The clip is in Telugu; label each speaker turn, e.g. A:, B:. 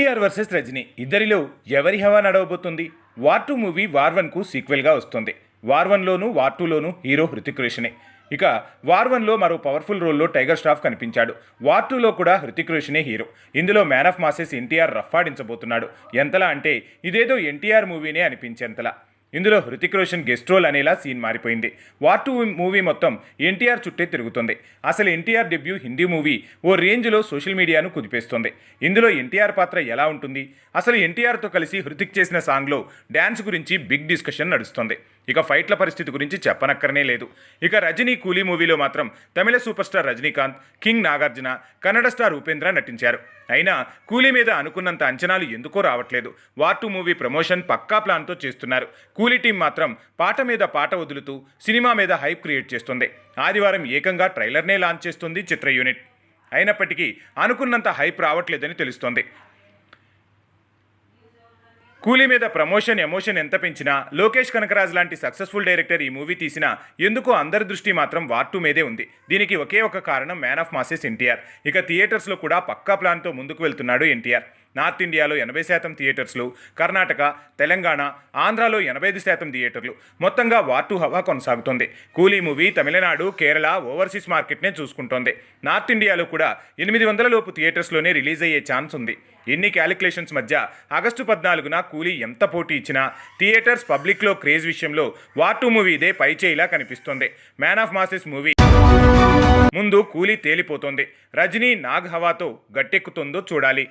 A: ఎన్టీఆర్ వర్సెస్ రజనీ ఇద్దరిలో ఎవరి హవా నడవబోతుంది? వార్ 2 మూవీ వార్ 1కు సీక్వెల్గా వస్తుంది. వార్ 1లోనూ వార్ 2లోనూ హీరో హృతిక్ రోషనే. ఇక వార్ 1లో మరో పవర్ఫుల్ రోల్లో టైగర్ ష్రాఫ్ కనిపించాడు. వార్ 2లో కూడా హృతిక్ రోషనే హీరో. ఇందులో మ్యాన్ ఆఫ్ మాసెస్ ఎన్టీఆర్ రఫాడించబోతున్నాడు. ఎంతలా అంటే ఇదేదో ఎన్టీఆర్ మూవీనే అనిపించేంతలా. ఇందులో హృతిక్ రోషన్ గెస్ట్ రోల్ అనేలా సీన్ మారిపోయింది. వార్ 2 మూవీ మొత్తం ఎన్టీఆర్ చుట్టే తిరుగుతుంది. అసలు ఎన్టీఆర్ డెబ్యూ హిందీ మూవీ ఓ రేంజ్లో సోషల్ మీడియాను కుదిపేస్తుంది. ఇందులో ఎన్టీఆర్ పాత్ర ఎలా ఉంటుంది? అసలు ఎన్టీఆర్తో కలిసి హృతిక్ చేసిన సాంగ్లో డ్యాన్స్ గురించి బిగ్ డిస్కషన్ నడుస్తుంది. ఇక ఫైట్ల పరిస్థితి గురించి చెప్పనక్కరనే లేదు. ఇక రజనీ కూలీ మూవీలో మాత్రం తమిళ super star Rajinikanth, king Nagarjuna, Kannada star Upendra నటించారు. అయినా కూలీ మీద అనుకున్నంత అంచనాలు ఎందుకో రావట్లేదు. వార్ 2 మూవీ ప్రమోషన్ పక్కా ప్లాన్తో చేస్తున్నారు. కూలీ టీం మాత్రం పాట మీద పాట వదులుతూ సినిమా మీద హైప్ క్రియేట్ చేస్తుంది. ఆదివారం ఏకంగా ట్రైలర్నే లాంచ్ చేస్తుంది చిత్ర యూనిట్. అయినప్పటికీ అనుకున్నంత హైప్ రావట్లేదని తెలుస్తోంది. కూలీ మీద ప్రమోషన్ ఎమోషన్ ఎంత పెంచినా లోకేష్ కనకరాజ్ లాంటి సక్సెస్ఫుల్ డైరెక్టర్ ఈ మూవీ తీసినా ఎందుకో అందరి దృష్టి మాత్రం వార్ 2 మీదే ఉంది. దీనికి ఒకే ఒక కారణం మ్యాన్ ఆఫ్ మాసెస్ ఎన్టీఆర్. ఇక థియేటర్స్లో కూడా పక్కా ప్లాన్తో ముందుకు వెళ్తున్నాడు ఎన్టీఆర్. నార్త్ ఇండియాలో 80% థియేటర్స్లు, కర్ణాటక, తెలంగాణ, ఆంధ్రాలో 85% థియేటర్లు. మొత్తంగా వార్ 2 హవా కొనసాగుతోంది. కూలీ మూవీ తమిళనాడు, కేరళ, ఓవర్సీస్ మార్కెట్నే చూసుకుంటోంది. నార్త్ ఇండియాలో కూడా 800 లోపు థియేటర్స్లోనే రిలీజ్ అయ్యే ఛాన్స్ ఉంది. ఎన్ని క్యాలిక్యులేషన్స్ మధ్య ఆగస్టు 14న కూలీ ఎంత పోటీ ఇచ్చినా థియేటర్స్ పబ్లిక్లో క్రేజ్ విషయంలో వార్ 2 మూవీ ఇదే పైచేయిలా కనిపిస్తోంది. మ్యాన్ ఆఫ్ మాసెస్ మూవీ ముందు కూలీ తేలిపోతోంది. రజనీ నాగ్ హవాతో గట్టెక్కుతుందో చూడాలి.